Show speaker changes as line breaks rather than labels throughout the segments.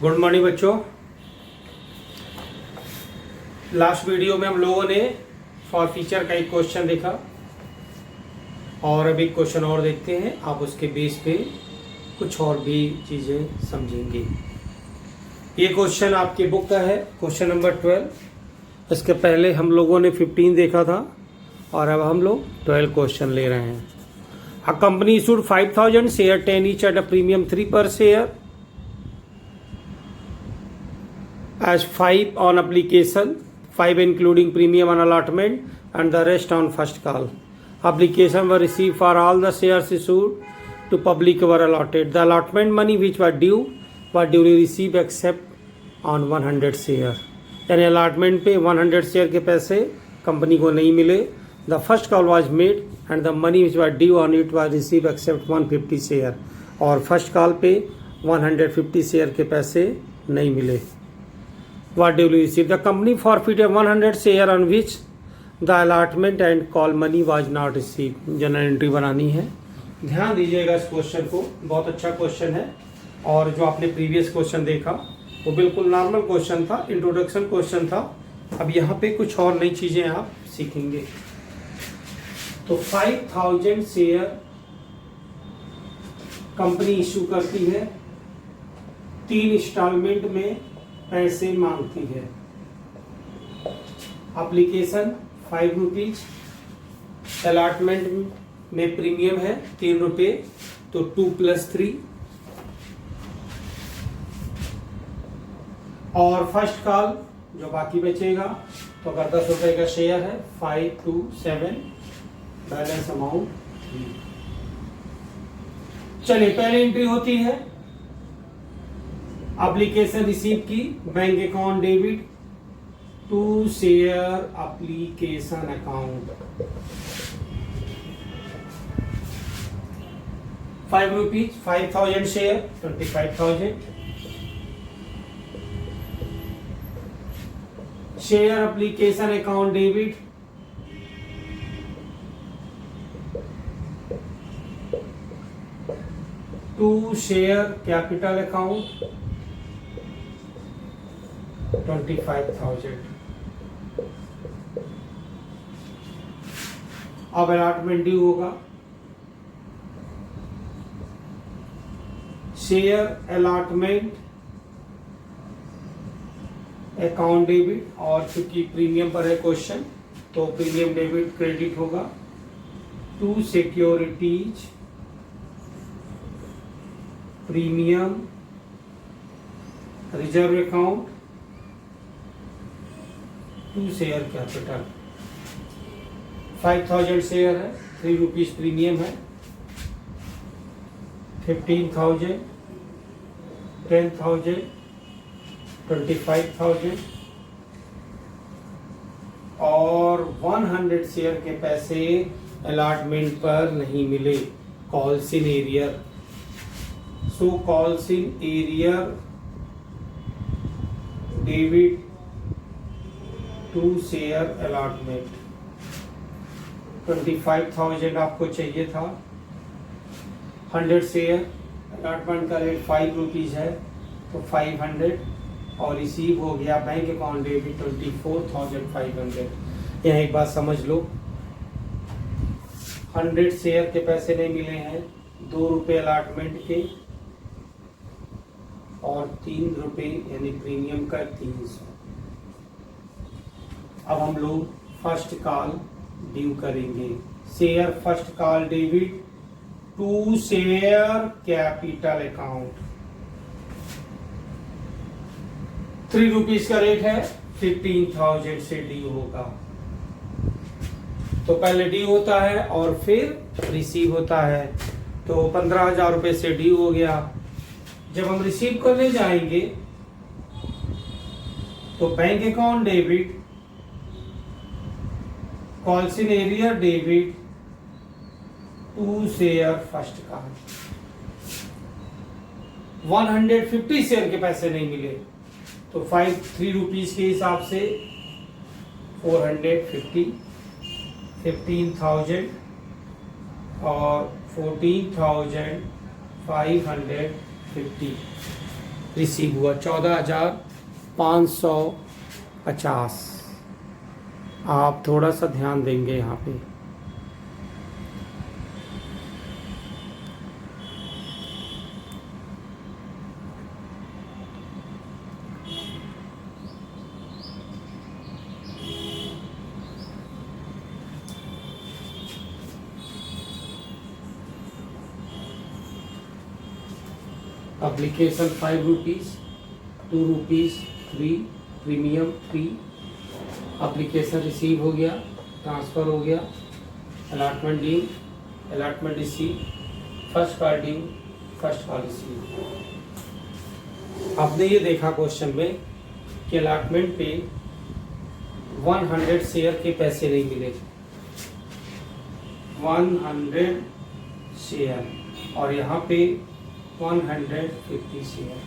Good morning बच्चों। Last video में हम लोगों ने फॉर फीचर का एक क्वेश्चन देखा और अभी क्वेश्चन और देखते हैं। आप उसके बेस पे कुछ और भी चीज़ें समझेंगे। ये क्वेश्चन आपकी बुक का है, क्वेश्चन नंबर 12। इसके पहले हम लोगों ने 15 देखा था और अब हम लोग 12 क्वेश्चन ले रहे हैं। A company issued 5000 share 10 each at a premium 3 पर share as 5 on application, 5 including premium on allotment and the rest on first call. Application were received for all the shares issued to public were allotted. The allotment money which were duly received except on 100 share. यानी allotment पे 100 share के पैसे company को नहीं मिले. The first call was made and the money which was due on it was received except 150 share. और first call पे 150 share के पैसे नहीं मिले. What do you receive? The company forfeited 100 share on which the allotment and call money was not received. General entry बनानी है. ध्यान दीजिएगा इस क्वेश्चन को, बहुत अच्छा क्वेश्चन है। और जो आपने प्रीवियस क्वेश्चन देखा वो बिल्कुल नॉर्मल क्वेश्चन था, इंट्रोडक्शन क्वेश्चन था। अब यहाँ पे कुछ और नई चीजें आप सीखेंगे। तो 5000 शेयर कंपनी इशू करती है, 3 इंस्टॉलमेंट में पैसे मांगती है। एप्लीकेशन 5 रुपीज, अलॉटमेंट में प्रीमियम है 3 रुपये, तो 2 + 3 और फर्स्ट कॉल जो बाकी बचेगा तो अगर 10 रुपए का शेयर है 527 बैलेंस अमाउंट। चलिए पहली एंट्री होती है एप्लीकेशन रिसीव की, bank account debit to share application account 5 rupees, 5000 share 25,000 share application account debit to share capital account 25,000। अब अलॉटमेंट ड्यू होगा, शेयर अलॉटमेंट अकाउंट डेबिट, और चूंकि प्रीमियम पर है क्वेश्चन तो प्रीमियम डेबिट क्रेडिट होगा to securities premium reserve account to share capital. 5000 share है, 3 rupees premium है, 15,000 10,000 25,000 और 100 शेयर के पैसे अलॉटमेंट पर नहीं मिले। Calls in arrear, so calls in arrear debit to share allotment 25,000 आपको चाहिए था। 100 शेयर अलॉटमेंट का रेट 5 रुपीज है तो 500 और रिसीव हो गया बैंक अकाउंट डेबिट 24,500। यहाँ एक बात समझ लो, 100 शेयर के पैसे नहीं मिले हैं, 2 रुपये अलॉटमेंट के और 3 रुपये यानी प्रीमियम का 300। अब हम लोग फर्स्ट कॉल ड्यू करेंगे। Share first call debit to share capital account 3 rupees का रेट है, 15,000 से ड्यू होगा। तो पहले ड्यू होता है और फिर रिसीव होता है, तो 15,000 रुपये से ड्यू हो गया। जब हम रिसीव करने जाएंगे तो bank account debit calls in arrear debit to share first call. 150 share के पैसे नहीं मिले तो 3 रुपीज के हिसाब से 450 15,000 और 14,550 रिसीव हुआ 14,550। आप थोड़ा सा ध्यान देंगे यहाँ पे। Application 5 rupees, 2 rupees, 3, premium 3। Application receive हो गया, ट्रांसफ़र हो गया, allotment due, allotment receive, first call due, first call receive. आपने ये देखा क्वेश्चन में कि अलॉटमेंट पे 100 शेयर के पैसे नहीं मिले, 100 शेयर, और यहाँ पे 150 शेयर,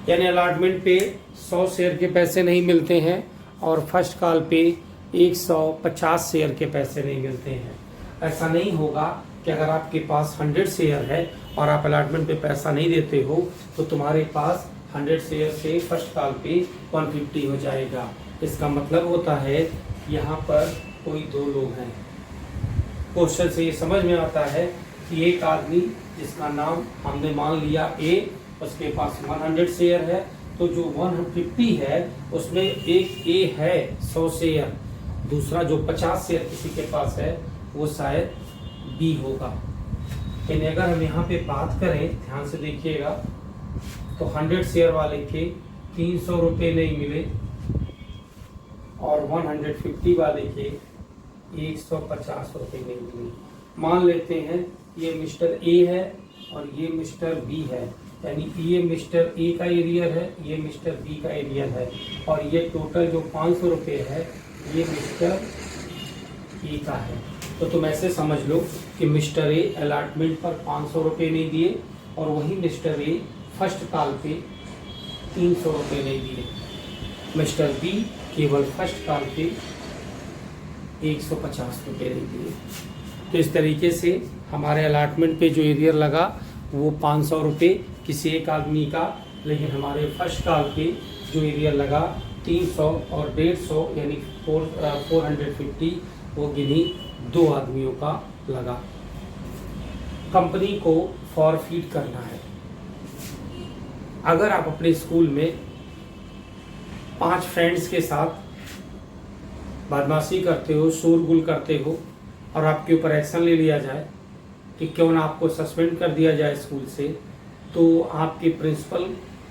यानी अलॉटमेंट पे 100 शेयर के पैसे नहीं मिलते हैं और फर्स्ट कॉल पे 150 शेयर के पैसे नहीं मिलते हैं। ऐसा नहीं होगा कि अगर आपके पास 100 शेयर है और आप अलॉटमेंट पे पैसा नहीं देते हो तो तुम्हारे पास 100 शेयर से फर्स्ट कॉल पे 150 हो जाएगा। इसका मतलब होता है यहाँ पर कोई दो लोग हैं। क्वेश्चन से ये समझ में आता है कि एक आदमी जिसका नाम हमने मान लिया ए, उसके पास 100 शेयर है, तो जो 150 है उसमें एक ए है 100 शेयर, दूसरा जो 50 शेयर किसी के पास है वो शायद बी होगा। यानी अगर हम यहाँ पे बात करें, ध्यान से देखिएगा, तो 100 शेयर वाले के 300 रुपये नहीं मिले और 150 वाले के 150 रुपये नहीं मिले। मान लेते हैं ये मिस्टर ए है और ये मिस्टर बी है, यानी ये मिस्टर ए का एरियर है, ये मिस्टर बी का एरियर है, और ये टोटल जो 500 रुपये है ये मिस्टर ए का है। तो तुम ऐसे समझ लो कि मिस्टर ए अलॉटमेंट पर 500 रुपये नहीं दिए और वही मिस्टर ए फर्स्ट कॉल पे 300 रुपये नहीं दिए। मिस्टर बी केवल फर्स्ट कॉल पे 150 रुपये नहीं दिए। तो इस तरीके से हमारे अलॉटमेंट पे जो एरियर लगा वो 500 रुपये किसी एक आदमी का, लेकिन हमारे फर्स्ट कॉल पे जो एरियर लगा 300 और 150 यानी 450 वो गिनी दो आदमियों का लगा। कंपनी को फॉरफीट करना है। अगर आप अपने स्कूल में 5 फ्रेंड्स के साथ बदमाशी करते हो, शोरगुल करते हो और आपके ऊपर एक्शन ले लिया जाए कि क्यों ना आपको सस्पेंड कर दिया जाए स्कूल से, तो आपके प्रिंसिपल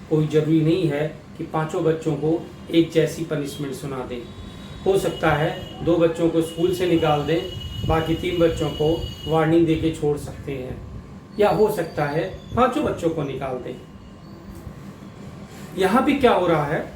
कोई ज़रूरी नहीं है कि 5 बच्चों को एक जैसी पनिशमेंट सुना दे। हो सकता है 2 बच्चों को स्कूल से निकाल दे, बाकी 3 बच्चों को वार्निंग दे के छोड़ सकते हैं, या हो सकता है 5 बच्चों को निकाल दे। यहाँ भी क्या हो रहा है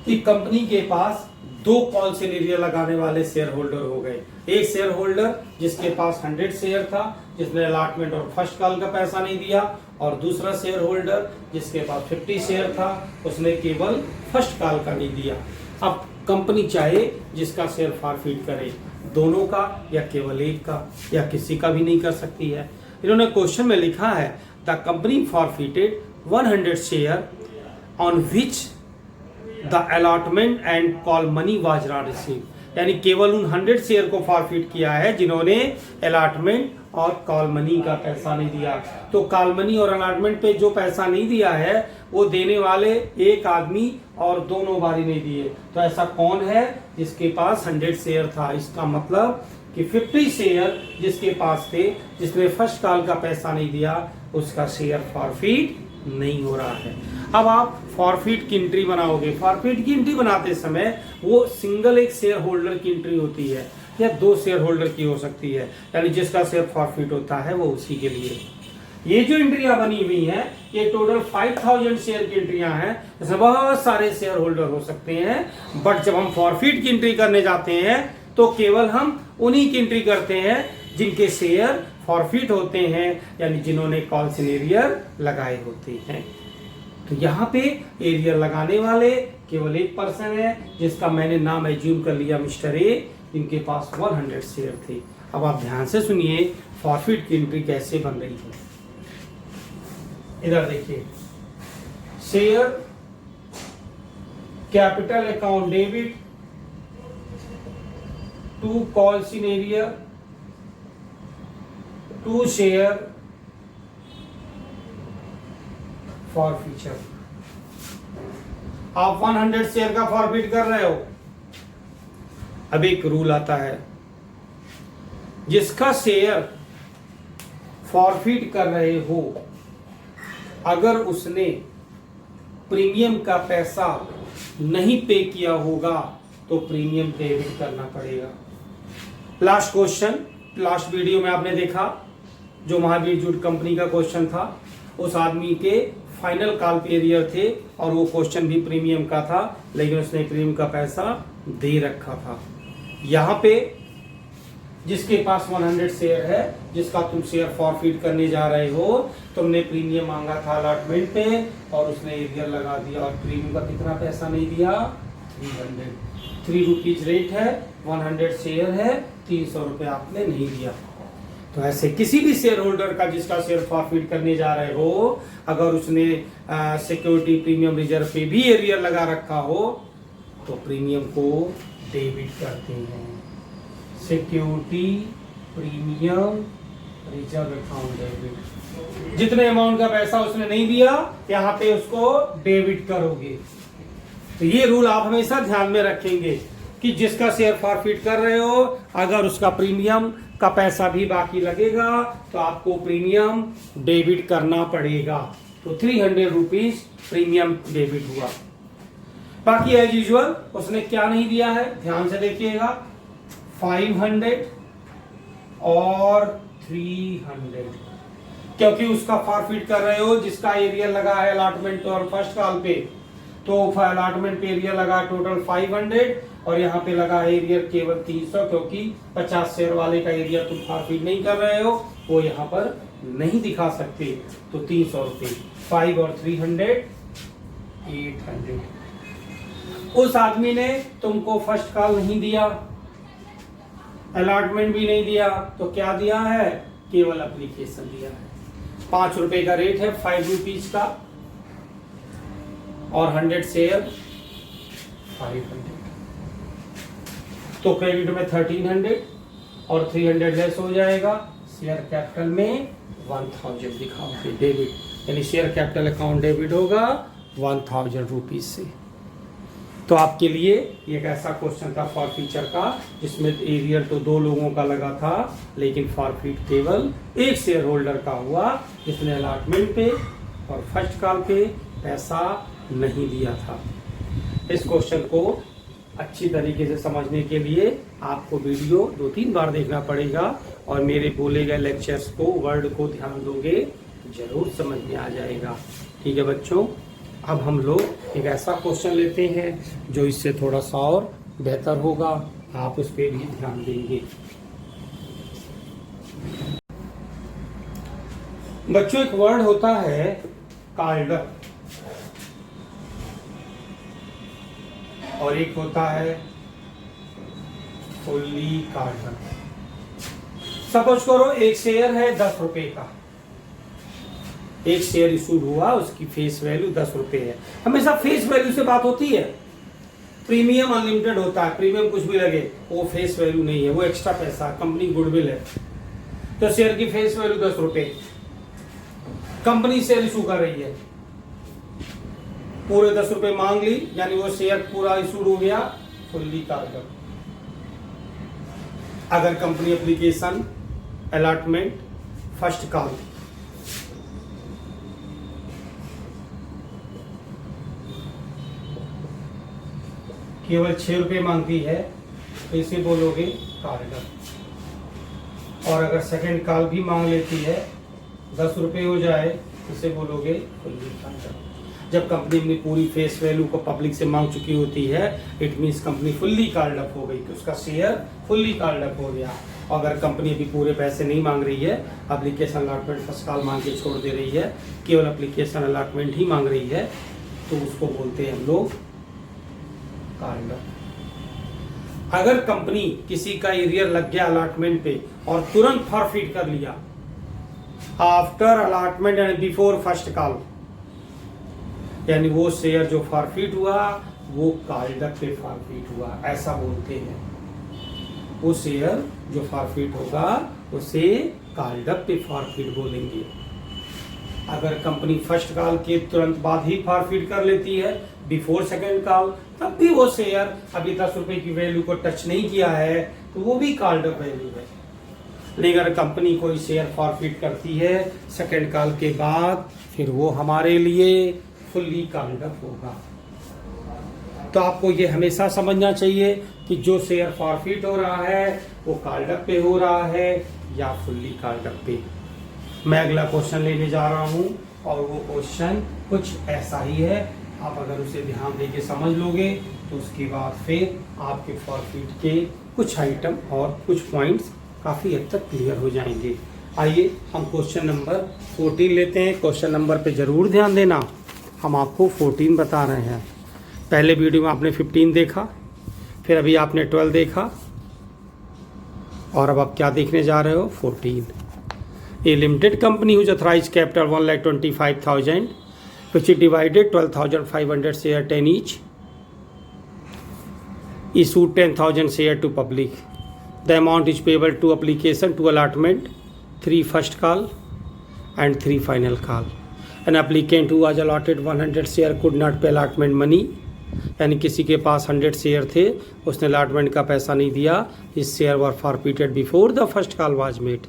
कि कंपनी के पास 2 कॉल सिनेरियो लगाने वाले शेयर होल्डर हो गए। एक शेयर होल्डर जिसके पास 100 शेयर था, जिसने अलॉटमेंट और फर्स्ट कॉल का पैसा नहीं दिया, और दूसरा शेयर होल्डर जिसके पास 50 शेयर था, उसने केवल फर्स्ट कॉल का नहीं दिया। अब कंपनी चाहे जिसका शेयर फॉरफीट करे, दोनों का या केवल एक का या किसी का भी नहीं कर सकती है। इन्होंने क्वेश्चन में लिखा है the company forfeited 100 share on which the allotment and call money was not receive, यानी केवल उन 100 शेयर को फॉरफिट किया है जिन्होंने अलॉटमेंट और कॉल मनी का पैसा नहीं दिया। तो कॉल मनी और अलॉटमेंट पे जो पैसा नहीं दिया है वो देने वाले एक आदमी और दोनों बारी नहीं दिए। तो ऐसा कौन है जिसके पास 100 शेयर था? इसका मतलब कि 50 शेयर जिसके पास थे, जिसने फर्स्ट कॉल का पैसा नहीं दिया, उसका शेयर फॉरफिट नहीं हो रहा है। अब आप फॉरफिट की एंट्री बनाओगे। फॉरफिट की एंट्री बनाते समय वो सिंगल एक शेयर होल्डर की एंट्री होती है या 2 शेयर होल्डर की हो सकती है, यानी जिसका शेयर फॉरफिट होता है वो उसी के लिए। ये जो एंट्रियां बनी हुई हैं ये टोटल 5000 शेयर की एंट्रियां हैं। इसमें बहुत सारे शेयर होल्डर हो सकते हैं, बट जब हम फॉरफिट की एंट्री करने जाते हैं तो केवल हम उन्हीं की एंट्री करते हैं जिनके शेयर फॉरफिट होते हैं, यानी जिन्होंने कॉल सिनेरियर लगाए होते हैं। तो यहाँ पे एरियर लगाने वाले केवल एक पर्सन है जिसका मैंने नाम एज्यूम कर लिया मिस्टर ए, जिनके पास 100 शेयर थे। अब आप ध्यान से सुनिए फॉरफिट की एंट्री कैसे बन रही है। इधर देखिए, share capital account debit to call in arrear to share forfeiture. आप 100 शेयर का फॉरफिट कर रहे हो। अब एक रूल आता है, जिसका शेयर फॉरफिट कर रहे हो, अगर उसने प्रीमियम का पैसा नहीं पे किया होगा तो प्रीमियम डेबिट करना पड़ेगा। लास्ट क्वेश्चन, लास्ट वीडियो में आपने देखा, जो महावीर जूट कंपनी का क्वेश्चन था, उस आदमी के फाइनल कॉल पे एरियर थे और वो क्वेश्चन भी प्रीमियम का था, लेकिन उसने प्रीमियम का पैसा दे रखा था। यहाँ पे जिसके पास 100 शेयर है, जिसका तुम शेयर फॉरफिट करने जा रहे हो, तुमने प्रीमियम मांगा था अलॉटमेंट पे और उसने एरियर लगा दिया और प्रीमियम का कितना पैसा नहीं दिया, 3 रुपीज रेट है, 100 शेयर है, 300 रुपये आपने नहीं दिया। तो ऐसे किसी भी शेयर होल्डर का जिसका शेयर फॉरफिट करने जा रहे हो, अगर उसने सिक्योरिटी प्रीमियम रिजर्व पे भी एरियर लगा रखा हो तो प्रीमियम को डेबिट करते हैं। Security premium reserve account debit, जितने अमाउंट का पैसा उसने नहीं दिया यहाँ पे उसको डेबिट करोगे। तो ये रूल आप हमेशा ध्यान में रखेंगे कि जिसका शेयर फॉरफिट कर रहे हो, अगर उसका प्रीमियम का पैसा भी बाकी लगेगा तो आपको प्रीमियम डेबिट करना पड़ेगा। तो 300 रुपीज प्रीमियम डेबिट हुआ। बाकी एज यूजुअल उसने क्या नहीं दिया है, ध्यान से देखिएगा, 500 और 300, क्योंकि उसका फॉरफिट कर रहे हो जिसका एरिया लगा है अलॉटमेंट और फर्स्ट कॉल पे, तो अलॉटमेंट पे एरिया लगा टोटल 500 और यहाँ पे लगा एरिया केवल 300, क्योंकि 50 शेयर वाले का एरिया तुम फॉरफिट नहीं कर रहे हो, वो यहाँ पर नहीं दिखा सकते। तो 300 रुपये, 5 और 300 800। उस आदमी ने तुमको फर्स्ट कॉल नहीं दिया, अलॉटमेंट भी नहीं दिया, तो क्या दिया है, केवल एप्लीकेशन दिया है। 5 रुपए का रेट है, 5 रुपीज का, और 100 शेयर 500। तो क्रेडिट में 1300 और 300 लेस हो जाएगा, शेयर कैपिटल में 1000 दिखाओगे डेबिट, यानी शेयर कैपिटल अकाउंट डेबिट होगा 1000 रुपीज से। तो आपके लिए एक ऐसा क्वेश्चन था फॉरफीचर का, जिसमें एरियर तो 2 लोगों का लगा था, लेकिन फॉरफिट केवल एक शेयर होल्डर का हुआ, जिसने अलॉटमेंट पे और फर्स्ट कॉल पे पैसा नहीं दिया था। इस क्वेश्चन को अच्छी तरीके से समझने के लिए आपको वीडियो 2-3 बार देखना पड़ेगा और मेरे बोले गए लेक्चर्स को, वर्ड को ध्यान दोगे तो जरूर समझ में आ जाएगा। ठीक है बच्चों, अब हम लोग एक ऐसा क्वेश्चन लेते हैं जो इससे थोड़ा सा और बेहतर होगा, आप उस पर भी ध्यान देंगे। बच्चों, एक वर्ड होता है कार्डर और एक होता है फुल्ली कार्डर। सपोज करो एक शेयर है 10 रुपए का, एक शेयर इशू हुआ, उसकी फेस वैल्यू 10 रुपए है। हमेशा फेस वैल्यू से बात होती है, प्रीमियम अनलिमिटेड होता है, प्रीमियम कुछ भी लगे, वो फेस वैल्यू नहीं है, वो एक्स्ट्रा पैसा, कंपनी गुडविल है। तो शेयर की फेस वैल्यू 10 रुपए, कंपनी शेयर इशू कर रही है, पूरे 10 रुपए मांग ली, यानी वो शेयर पूरा इशू हो गया, फुल्ली कार्डर। अगर company application allotment first call केवल 6 रुपए मांगती है तो इसे बोलोगे कार्डर। और अगर सेकंड कॉल भी मांग लेती है, 10 रुपए हो जाए, इसे बोलोगे फुल्ली कार्डर। जब कंपनी अपनी पूरी फेस वैल्यू को पब्लिक से मांग चुकी होती है, it means company fully card up हो गई, कि उसका शेयर फुल्ली कार्ड अप हो गया। अगर कंपनी अभी पूरे पैसे नहीं मांग रही है, एप्लीकेशन अलॉटमेंट फर्स्ट कॉल मांग के छोड़ दे रही है, केवल एप्लीकेशन अलॉटमेंट ही मांग रही है, तो उसको बोलते हैं हम लोग कार्ड अप। अगर कंपनी किसी का एरियर लग गया अलॉटमेंट पे और तुरंत फॉरफिट कर लिया, after allotment and before first call, यानी वो शेयर जो फॉरफिट हुआ वो कॉल्ड अप पे फॉरफिट हुआ, ऐसा बोलते हैं। वो शेयर जो फॉरफिट होगा उसे कॉल्ड अप पे फॉरफिट बोलेंगे। अगर कंपनी फर्स्ट कॉल के तुरंत बाद ही फॉरफिट कर लेती है, बिफोर सेकंड कॉल, तब भी वो शेयर अभी 10 रुपए की वैल्यू को टच नहीं किया है तो वो भी कॉल्ड अप वैल्यू है। लेकिन अगर कंपनी कोई शेयर फॉरफिट करती है सेकंड कॉल के बाद, फिर वो हमारे लिए फुल्ली कॉल्ड अप होगा। तो आपको ये हमेशा समझना चाहिए कि जो शेयर फॉरफिट हो रहा है वो कॉल्ड अप पे हो रहा है या फुल्ली कॉल्ड अप पे। मैं अगला क्वेश्चन लेने जा रहा हूँ और वो क्वेश्चन कुछ ऐसा ही है। आप अगर उसे ध्यान देके समझ लोगे तो उसके बाद फिर आपके फॉरफिट के कुछ आइटम और कुछ पॉइंट्स काफ़ी हद तक क्लियर हो जाएंगे। आइए हम क्वेश्चन नंबर 14 लेते हैं। क्वेश्चन नंबर पे ज़रूर ध्यान देना, हम आपको 14 बता रहे हैं। पहले वीडियो में आपने 15 देखा, फिर अभी आपने 12 देखा और अब आप क्या देखने जा रहे हो, 14। A limited company whose authorized capital 1,25,000, which is divided 12,500 share 10 each, issued 10,000 share to public. The amount is payable to application to allotment, 3 first call and 3 final call. An applicant who was allotted 100 share could not pay allotment money. यानी किसी के पास 100 share थे, उसने allotment का पैसा नहीं दिया। His share were forfeited before the first call was made,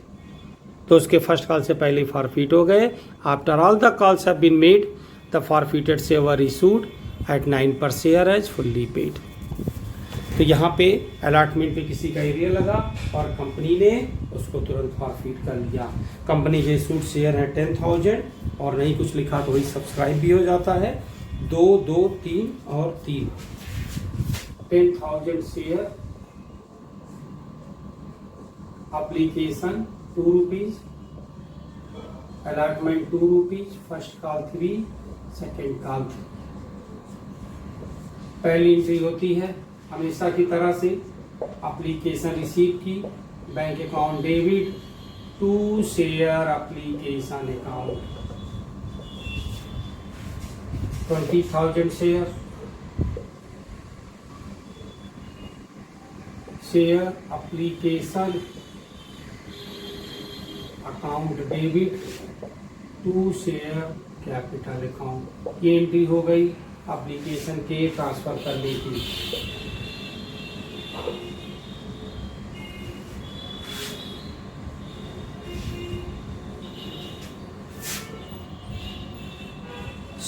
तो उसके फर्स्ट कॉल से पहले फॉरफिट हो गए। After all the calls have been made the forfeited share were issued at 9 per share as fully paid. तो यहाँ पे allotment पे किसी का एरिया लगा और कंपनी ने उसको तुरंत फॉरफिट कर लिया। कंपनी के इशूड शेयर है 10,000 और नहीं कुछ लिखा तो वही सब्सक्राइब भी हो जाता है। 2, 2, 3 और 3, 10,000 share, application 2 rupees, allotment 2 rupees, first call 3, second call. पहली एंट्री होती है हमेशा की तरह से एप्लीकेशन रिसीव की, bank account debit to share application account 20,000 share application account debit to share capital account. ये एंट्री हो गई एप्लीकेशन के ट्रांसफर करने की।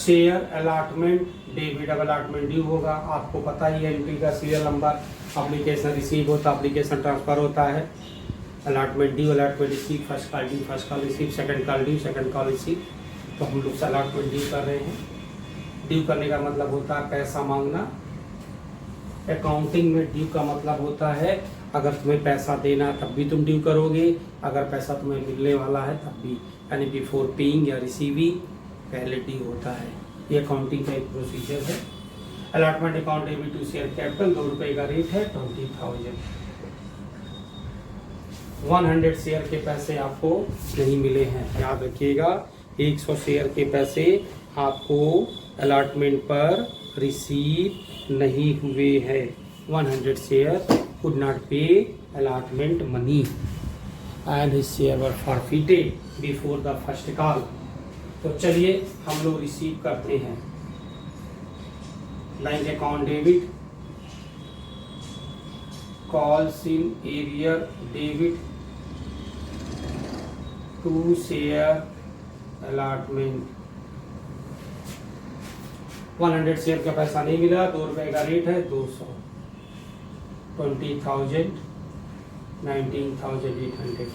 शेयर अलॉटमेंट डेबिट, अब अलॉटमेंट ड्यू होगा, आपको पता ही है एंट्री का सीरियल नंबर। एप्लीकेशन रिसीव होता, एप्लीकेशन ट्रांसफर होता है, allotment due, allotment receive, first call due, first call receive, second call due, second call receive. तो हम लोग अलॉटमेंट ड्यू कर रहे हैं। ड्यू करने का मतलब होता है पैसा मांगना। अकाउंटिंग में ड्यू का मतलब होता है अगर तुम्हें पैसा देना तब भी तुम ड्यू करोगे, अगर पैसा तुम्हें मिलने वाला है तब भी, यानी बिफोर पेइंग या रिसीविंग पहले ड्यू होता है। ये अकाउंटिंग का एक प्रोसीजर है। Allotment account debit to share capital 2 रुपए का रेट है, 20,000। 100 शेयर के पैसे आपको नहीं मिले हैं, याद रखिएगा। 100 शेयर के पैसे आपको अलॉटमेंट पर रिसीव नहीं हुए हैं। 100 share could not pay allotment money and his share were forfeited before the first call. तो चलिए हम लोग रिसीव करते हैं। Bank account debit, calls in arrear debit to share allotment. 100 share का पैसा नहीं मिला, 2 रुपए का रेट है, 200, 20,000, 19,800।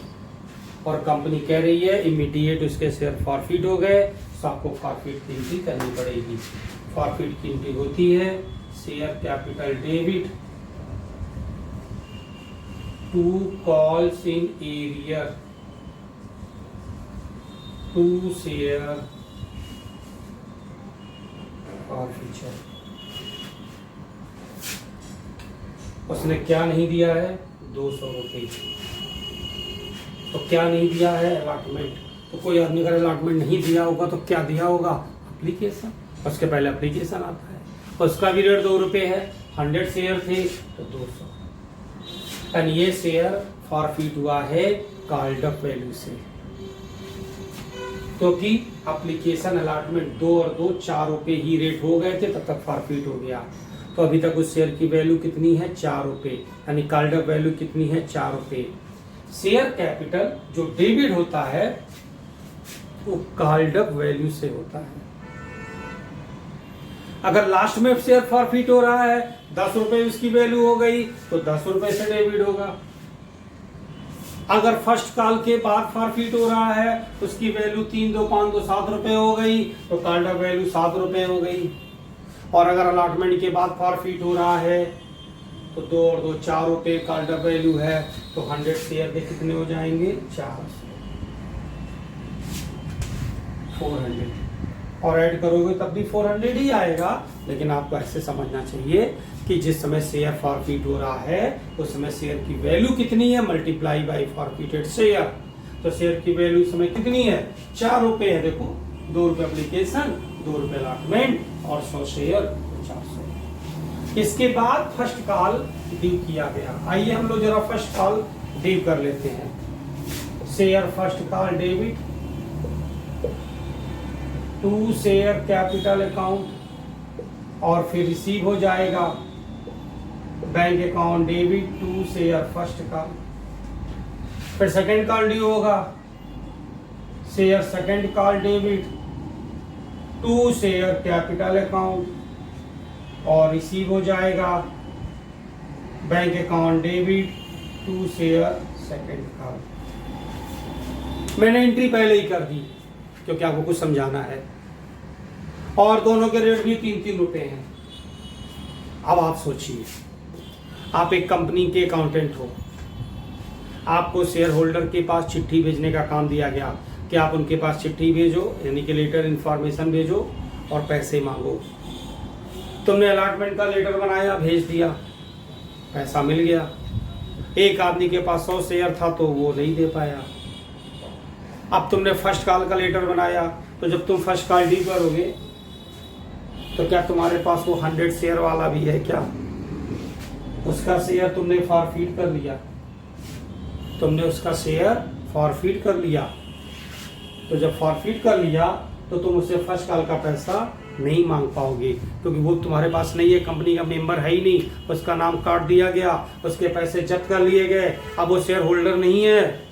और कंपनी कह रही है इमीडिएट उसके शेयर फॉरफिट हो गए, तो आपको फॉरफिट की एंट्री करनी पड़ेगी। फॉरफिट की एंट्री होती है share capital debit to calls in arrear to share forfeiture. उसने क्या नहीं दिया है, 200 रुपये। तो क्या नहीं दिया है, अलॉटमेंट, तो कोई आदमी अगर अलॉटमेंट नहीं दिया होगा तो क्या दिया होगा, एप्लीकेशन। उसके पहले एप्लीकेशन आता है, उसका भी रेट 2 रुपये है। 100 शेयर थे तो 200। एंड ये शेयर फॉरफिट हुआ है कॉल्ड अप वैल्यू से, क्योंकि एप्लीकेशन अलॉटमेंट 2 और 2 4 रुपये ही रेट हो गए थे, तब तक फॉरफिट हो गया। तो अभी तक उस शेयर की वैल्यू कितनी है, 4 रुपये, यानी कॉल्ड अप वैल्यू कितनी है, 4 रुपये। शेयर कैपिटल जो डेबिट होता है वो कॉल्ड अप वैल्यू से होता है। अगर लास्ट में शेयर फॉरफिट हो रहा है, 10 रुपए उसकी वैल्यू हो गई, तो 10 रुपए से डेबिट होगा। अगर फर्स्ट कॉल के बाद फॉरफिट हो रहा है, उसकी वैल्यू 3 2 5 2 7 रुपए हो गई, तो कॉल्ड अप वैल्यू 7 रुपए हो गई। और अगर अलॉटमेंट के बाद फॉरफिट हो रहा है तो 2 और 2 4 रुपए कॉल्ड अप वैल्यू है, तो 100 शेयर के कितने हो जाएंगे, 4 400। और ऐड करोगे तब भी 400 ही आएगा। लेकिन आपको ऐसे समझना चाहिए कि जिस समय शेयर फॉरफिट हो रहा है उस समय शेयर की वैल्यू कितनी है, मल्टीप्लाई बाई फॉरफिटेड शेयर। तो शेयर की वैल्यू इस समय कितनी है, 4 रुपए है। देखो 2 रुपए एप्लीकेशन, 2 रुपए अलॉटमेंट और 100 शेयर 400। इसके बाद फर्स्ट कॉल ड्यू किया गया। आइए हम लोग जरा फर्स्ट कॉल ड्यू कर लेते हैं। Share first call debit to share capital account, और फिर रिसीव हो जाएगा bank account debit to share first call. फिर सेकंड कॉल ड्यू होगा, share second call debit to share capital account, और रिसीव हो जाएगा bank account debit to share second call. मैंने एंट्री पहले ही कर दी क्योंकि आपको कुछ समझाना है। और दोनों के रेट भी 3-3 रुपए हैं। अब आप सोचिए, आप एक कंपनी के अकाउंटेंट हो, आपको शेयर होल्डर के पास चिट्ठी भेजने का काम दिया गया कि आप उनके पास चिट्ठी भेजो, यानी कि लेटर इन्फॉर्मेशन भेजो और पैसे मांगो। तुमने अलॉटमेंट का लेटर बनाया, भेज दिया, पैसा मिल गया। एक आदमी के पास 100 शेयर था तो वो नहीं दे पाया। अब तुमने फर्स्ट कॉल का लेटर बनाया, तो जब तुम फर्स्ट कॉल डी करोगे तो क्या तुम्हारे पास वो 100 शेयर वाला भी है क्या? उसका शेयर तुमने फॉरफिट कर लिया, तुमने उसका शेयर फॉरफिट कर लिया। तो जब फॉरफिट कर लिया तो तुम उससे फर्स्ट कॉल का पैसा नहीं मांग पाओगे, क्योंकि वो तुम्हारे पास नहीं है, कंपनी का मेंबर है ही नहीं, उसका नाम काट दिया गया, उसके पैसे जब्त कर लिए गए, अब वो शेयर होल्डर नहीं है।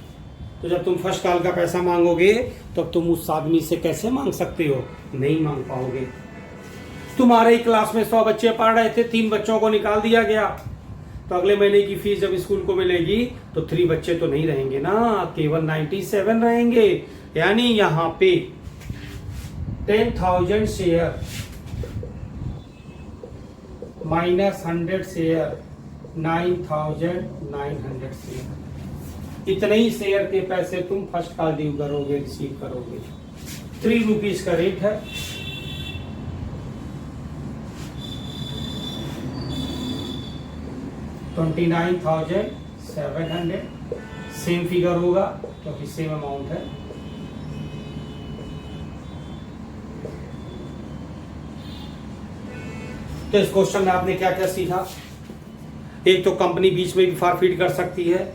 तो जब तुम फर्स्ट कॉल का पैसा मांगोगे तो तुम उस आदमी से कैसे मांग सकते हो? नहीं मांग पाओगे। तुम्हारे ही क्लास में 100 बच्चे पढ़ रहे थे, 3 बच्चों को निकाल दिया गया, तो अगले महीने की फीस जब स्कूल को मिलेगी तो 3 बच्चे तो नहीं रहेंगे ना, केवल 97 रहेंगे। यानी यहाँ पे 10,000 शेयर माइनस 100 शेयर 9,900 शेयर, इतने ही शेयर के पैसे तुम फर्स्ट कॉल ड्यू करोगे, रिसीव करोगे। 3 रुपीज का रेट है। $29,700 सेम फिगर होगा क्योंकि सेम अमाउंट है। तो इस क्वेश्चन में आपने क्या क्या सीखा? एक तो कंपनी बीच में भी फॉरफिट कर सकती है,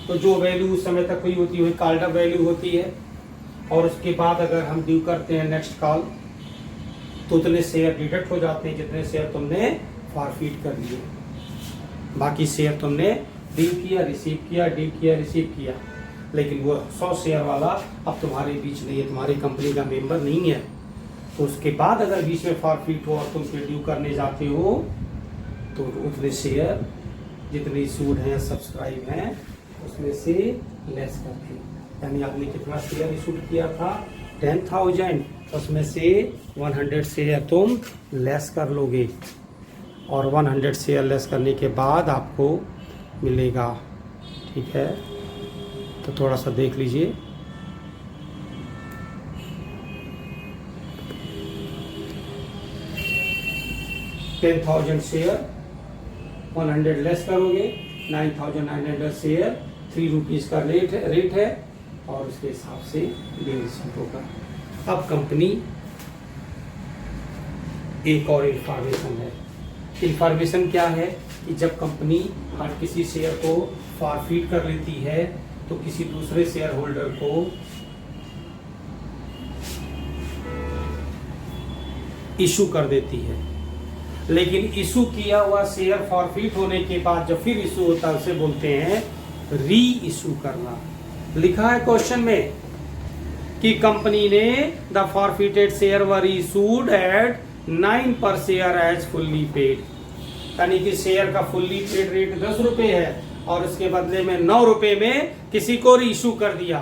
तो जो वैल्यू उस समय तक हुई होती है कॉल्ड अप वैल्यू होती है, और उसके बाद अगर हम ड्यू करते हैं नेक्स्ट कॉल तो उतने शेयर डिडक्ट हो जाते हैं जितने शेयर तुमने फॉरफिट कर लिए। बाकी शेयर तुमने ड्यू किया, रिसीव किया, ड्यू किया, रिसीव किया, लेकिन वो 100 शेयर वाला अब तुम्हारे बीच नहीं है, तुम्हारी कंपनी का मेंबर नहीं है। तो उसके बाद अगर बीच में फॉरफिट हो और तुम फिर ड्यू करने जाते हो तो उतने शेयर जितने इशूड हैं, सब्सक्राइब हैं, उसमें से लेस करते हैं। यानी आपने कितना शेयर इशूड किया था? 10,000, उसमें से 100 शेयर तुम लेस कर लोगे, और 100 शेयर लेस करने के बाद आपको मिलेगा। ठीक है, तो थोड़ा सा देख लीजिए। $10,000 शेयर 100 लेस करोगे, 9,900 शेयर, 3 रुपीज का रेट है, और उसके हिसाब से बिल रिसीव होगा। अब कंपनी एक और इंफॉर्मेशन है। इंफॉर्मेशन क्या है कि जब कंपनी हर किसी शेयर को फॉरफिट कर लेती है तो किसी दूसरे शेयर होल्डर को इशू कर देती है, लेकिन इशू किया हुआ शेयर फॉरफिट होने के बाद जब फिर इशू होता है उसे बोलते हैं री इशू करना। लिखा है क्वेश्चन में कि कंपनी ने the forfeited share were issued at 9 per share as fully paid, यानी कि शेयर का फुल्ली पेड रेट 10 रुपए है और उसके बदले में 9 रुपए में किसी को री इशू कर दिया,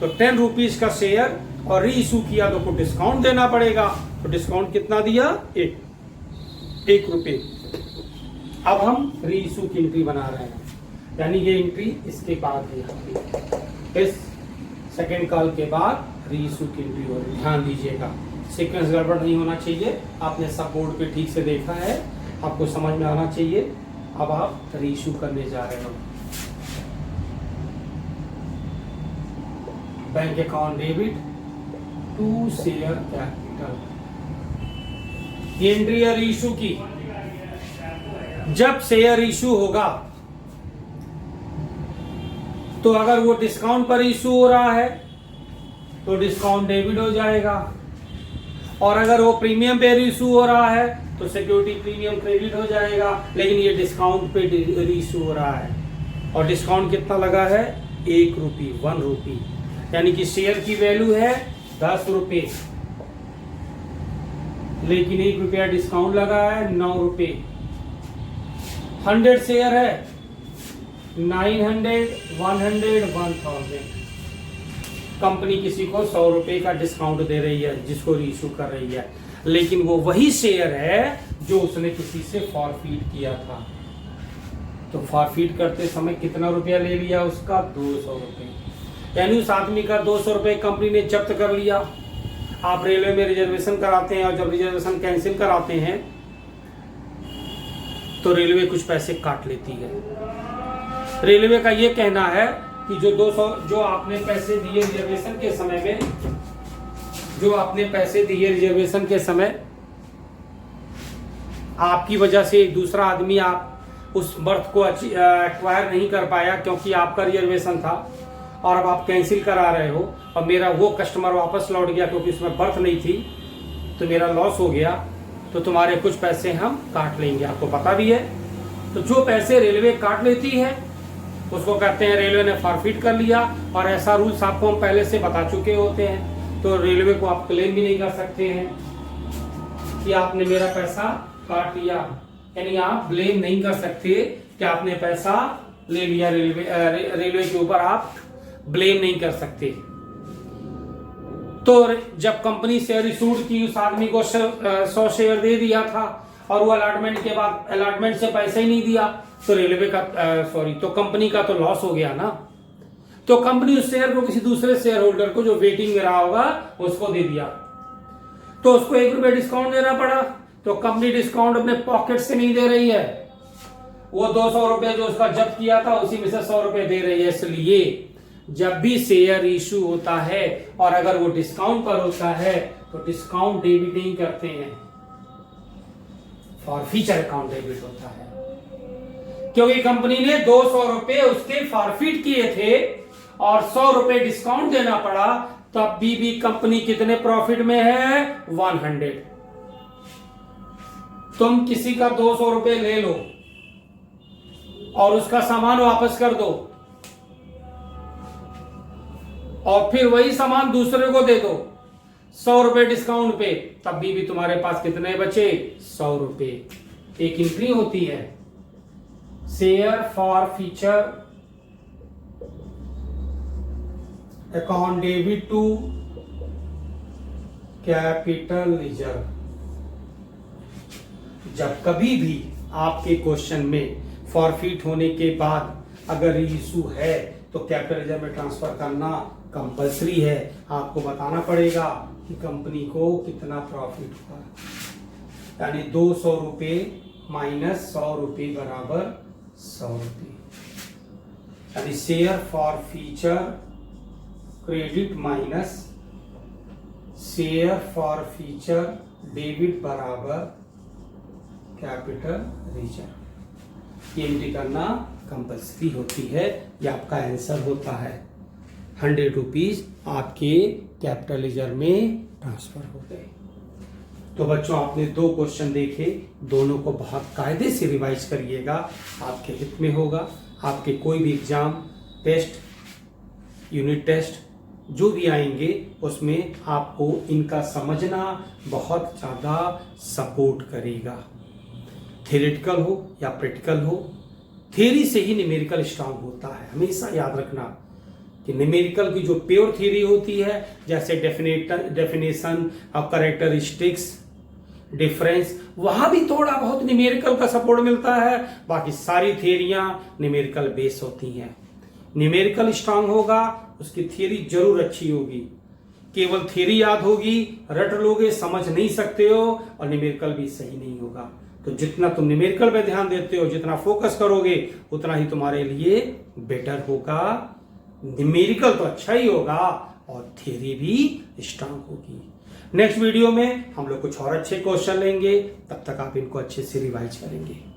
तो 10 रुपीज का शेयर और री इशू किया तो कुछ डिस्काउंट देना पड़ेगा। तो डिस्काउंट कितना दिया? 1 रुपए। अब हम री इशू की एंट्री बना रहे हैं, यानी ये एंट्री इसके बाद है, यहाँ पे इस सेकेंड कॉल के बाद री इशू की एंट्री हो रही है। ध्यान दीजिएगा, सीक्वेंस गड़बड़ नहीं होना चाहिए। आपने सब बोर्ड पे ठीक से देखा है, आपको समझ में आना चाहिए। अब आप री इशू करने जा रहे हो। Bank account debit to share capital, ये एंट्री है री इशू की। जब शेयर इशू होगा तो अगर वो डिस्काउंट पर इशू हो रहा है तो डिस्काउंट डेबिट हो जाएगा, और अगर वो प्रीमियम पे इशू हो रहा है तो सिक्योरिटी प्रीमियम क्रेडिट हो जाएगा। लेकिन ये डिस्काउंट पे इशू हो रहा है और डिस्काउंट कितना लगा है? 1 रुपी, यानी कि शेयर की वैल्यू है 10 रुपए, लेकिन 1 रुपया डिस्काउंट लगा है 9 रुपए। 100 शेयर है, 900, 100, 1000। कंपनी किसी को 100 रुपए का डिस्काउंट दे रही है जिसको रीइशू कर रही है, लेकिन वो वही शेयर है जो उसने किसी से फॉरफिट किया था। तो फॉरफिट करते समय कितना रुपया ले लिया उसका? 200 रुपए, यानी उस आदमी का 200 रुपए कंपनी ने जब्त कर लिया। आप रेलवे में रिजर्वेशन कराते हैं और जब रिजर्वेशन कैंसिल कराते हैं तो रेलवे कुछ पैसे काट लेती है। रेलवे का ये कहना है कि जो आपने पैसे दिए रिजर्वेशन के समय में, जो आपने पैसे दिए रिजर्वेशन के समय, आपकी वजह से एक दूसरा आदमी आप उस बर्थ को एक्वायर नहीं कर पाया क्योंकि आपका रिजर्वेशन था और अब आप कैंसिल करा रहे हो और मेरा वो कस्टमर वापस लौट गया क्योंकि उसमें बर्थ नहीं थी, तो मेरा लॉस हो गया, तो तुम्हारे कुछ पैसे हम काट लेंगे। आपको पता भी है, तो जो पैसे रेलवे काट लेती है उसको कहते हैं रेलवे ने फॉरफिट कर लिया, और ऐसा रूल्स आपको हम पहले से बता चुके होते हैं। तो रेलवे को आप क्लेम भी नहीं कर सकते हैं कि आपने मेरा पैसा काट लिया, यानी आप ब्लेम नहीं कर सकते कि आपने पैसा ले लिया। रेलवे के ऊपर आप ब्लेम नहीं कर सकते। तो जब कंपनी शेयर इशूड की, उस आदमी को 100 शेयर दे दिया था और वो अलॉटमेंट के बाद अलॉटमेंट से पैसा ही नहीं दिया, तो रेलवे का तो कंपनी का तो लॉस हो गया ना। तो कंपनी उस शेयर को किसी दूसरे शेयर होल्डर को जो वेटिंग में रहा होगा उसको दे दिया, तो उसको 1 रुपये डिस्काउंट देना पड़ा। तो कंपनी डिस्काउंट अपने पॉकेट से नहीं दे रही है, वो 200 रुपए जो उसका जब्त किया था उसी में से 100 रुपए दे रही है। इसलिए जब भी शेयर इशू होता है और अगर वो डिस्काउंट पर होता है तो डिस्काउंट डेबिट नहीं करते हैं, फॉरफीचर अकाउंट डेबिट होता है, क्योंकि कंपनी ने 200 रुपए उसके फॉरफिट किए थे और 100 रुपए डिस्काउंट देना पड़ा, तब भी कंपनी कितने प्रॉफिट में है? 100। तुम किसी का 200 रुपए ले लो और उसका सामान वापस कर दो और फिर वही सामान दूसरे को दे दो 100 रुपए डिस्काउंट पे, तब भी तुम्हारे पास कितने बचे? 100 रुपए। एक एंट्री होती है share forfeiture account debit to capital reserve. जब कभी भी आपके क्वेश्चन में फॉरफिट होने के बाद अगर इशू है तो कैपिटल रिजर्व में ट्रांसफर करना कंपलसरी है। आपको बताना पड़ेगा कि कंपनी को कितना प्रॉफिट हुआ, यानी 200 रुपए माइनस 100 रुपए बराबर 100 रुपए, यानी share for feature credit minus share for future debit बराबर कैपिटल रिजर्व। ये एंट्री करना कंपल्सरी होती है। ये आपका आंसर होता है। 100 रुपीज आपके कैपिटल रिजर्व में ट्रांसफर हो गए। तो बच्चों आपने 2 क्वेश्चन देखे, दोनों को बहुत कायदे से रिवाइज करिएगा, आपके हित में होगा। आपके कोई भी एग्जाम, टेस्ट, यूनिट टेस्ट जो भी आएंगे उसमें आपको इनका समझना बहुत ज़्यादा सपोर्ट करेगा। थ्योरेटिकल हो या प्रैक्टिकल हो, थ्योरी से ही न्यूमेरिकल स्ट्रांग होता है। हमेशा याद रखना कि न्यूमेरिकल की जो प्योर थ्योरी होती है, जैसे डेफिनेशन और कैरेक्टरिस्टिक्स, डिफरेंस, वहां भी थोड़ा बहुत न्यूमेरिकल का सपोर्ट मिलता है। बाकी सारी थ्योरियां न्यूमेरिकल बेस होती हैं। न्यूमेरिकल स्ट्रांग होगा, उसकी थ्योरी जरूर अच्छी होगी। केवल थ्योरी याद होगी, रट लोगे, समझ नहीं सकते हो, और न्यूमेरिकल भी सही नहीं होगा। तो जितना तुम न्यूमेरिकल पे ध्यान देते हो, जितना फोकस करोगे, उतना ही तुम्हारे लिए बेटर होगा। न्यूमेरिकल तो अच्छा ही होगा और थ्योरी भी स्ट्रांग होगी। नेक्स्ट वीडियो में हम लोग कुछ और अच्छे क्वेश्चन लेंगे, तब तक आप इनको अच्छे से रिवाइज करेंगे।